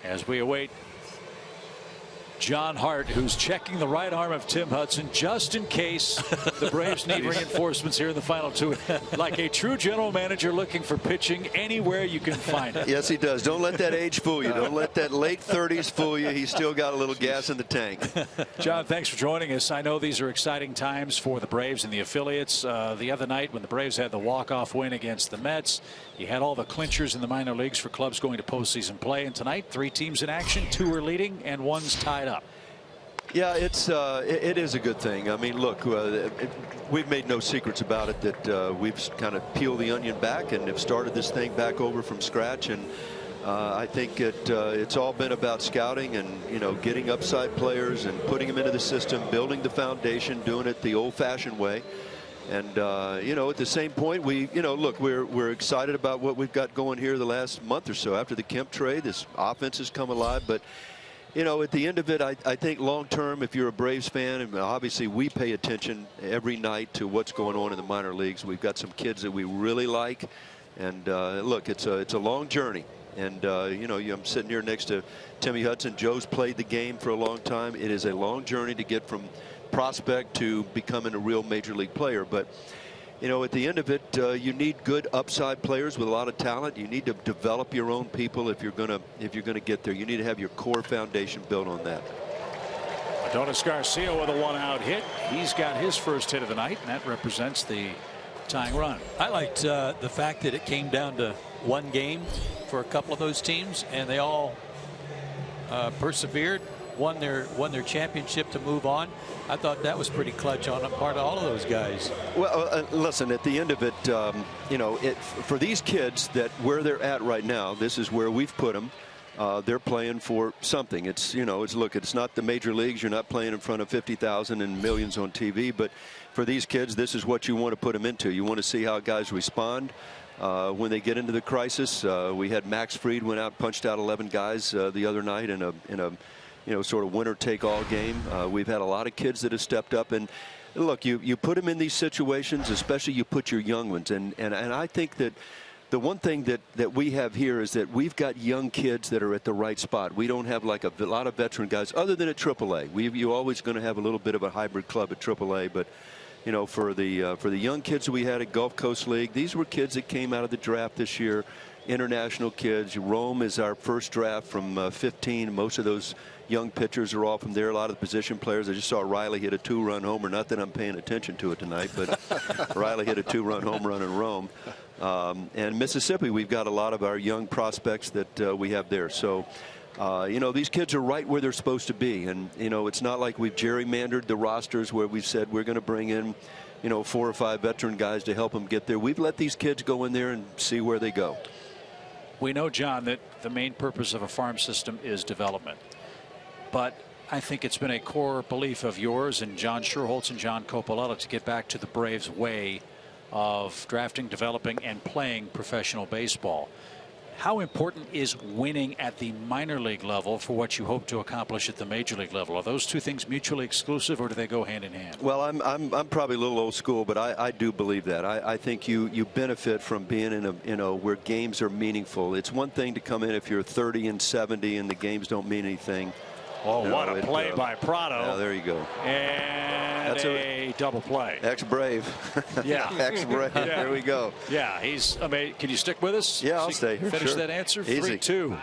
as we await John Hart, who's checking the right arm of Tim Hudson just in case the Braves need reinforcements here in the final two. Like a true general manager looking for pitching anywhere you can find it. Yes, he does. Don't let that age fool you. Don't let that late 30s fool you. He's still got a little gas in the tank. John, thanks for joining us. I know these are exciting times for the Braves and the affiliates. The other night when the Braves had the walk-off win against the Mets, you had all the clinchers in the minor leagues for clubs going to postseason play. And tonight, 3 teams in action, 2 are leading, and 1's tied up. Yeah, it is a good thing. I mean, look, we've made no secrets about it that we've kind of peeled the onion back and have started this thing back over from scratch. And I think it's all been about scouting and, you know, getting upside players and putting them into the system, building the foundation, doing it the old-fashioned way. And you know, at the same point, look, we're excited about what we've got going here the last month or so after the Kemp trade. This offense has come alive, but you know, at the end of it, I think long term, if you're a Braves fan, and obviously we pay attention every night to what's going on in the minor leagues. We've got some kids that we really like, and look, it's a long journey. And you know, I'm sitting here next to Timmy Hudson. Joe's played the game for a long time. It is a long journey to get from prospect to becoming a real major league player. But you know, at the end of it, you need good upside players with a lot of talent. You need to develop your own people if you're gonna get there. You need to have your core foundation built on that. Adonis Garcia with a 1-out hit. He's got his first hit of the night, and that represents the tying run. I liked the fact that it came down to 1 game for a couple of those teams, and they all persevered, won their championship to move on. I thought that was pretty clutch on the part of all of those guys. Well, listen, at the end of it, you know, for these kids that where they're at right now, this is where we've put them. They're playing for something. It's, you know, look, it's not the major leagues. You're not playing in front of 50,000 and millions on TV. But for these kids, this is what you want to put them into. You want to see how guys respond when they get into the crisis. We had Max Fried went out, punched out 11 guys the other night in a you know, sort of winner-take-all game. We've had a lot of kids that have stepped up, and look, you put them in these situations, especially you put your young ones, and I think that the one thing that we have here is that we've got young kids that are at the right spot. We don't have like a lot of veteran guys other than at AAA. You're always going to have a little bit of a hybrid club at AAA, but you know, for the young kids that we had at Gulf Coast League, these were kids that came out of the draft this year. International kids. Rome is our first draft from 15. Most of those young pitchers are all from there. A lot of the position players. I just saw Riley hit a 2-run homer. Not that I'm paying attention to it tonight, but Riley hit a 2-run home run in Rome. And Mississippi, we've got a lot of our young prospects that we have there. So, you know, these kids are right where they're supposed to be. And, you know, it's not like we've gerrymandered the rosters where we've said we're going to bring in, you know, 4 or 5 veteran guys to help them get there. We've let these kids go in there and see where they go. We know, John, that the main purpose of a farm system is development. But I think it's been a core belief of yours and John Schuerholz and John Coppola to get back to the Braves' way of drafting, developing, and playing professional baseball. How important is winning at the minor league level for what you hope to accomplish at the major league level? Are those two things mutually exclusive, or do they go hand in hand? Well, I'm probably a little old school, but I do believe that. I think you benefit from being in a, you know, where games are meaningful. It's one thing to come in if you're 30 and 70 and the games don't mean anything. Oh, what a play by Prado. Yeah, there you go. And that's a double play. Ex-Brave. Yeah. Ex-Brave. Yeah. There we go. Yeah, he's, I mean, can you stick with us? Yeah, I'll stay here. Finish sure. that answer. Easy. 3-2.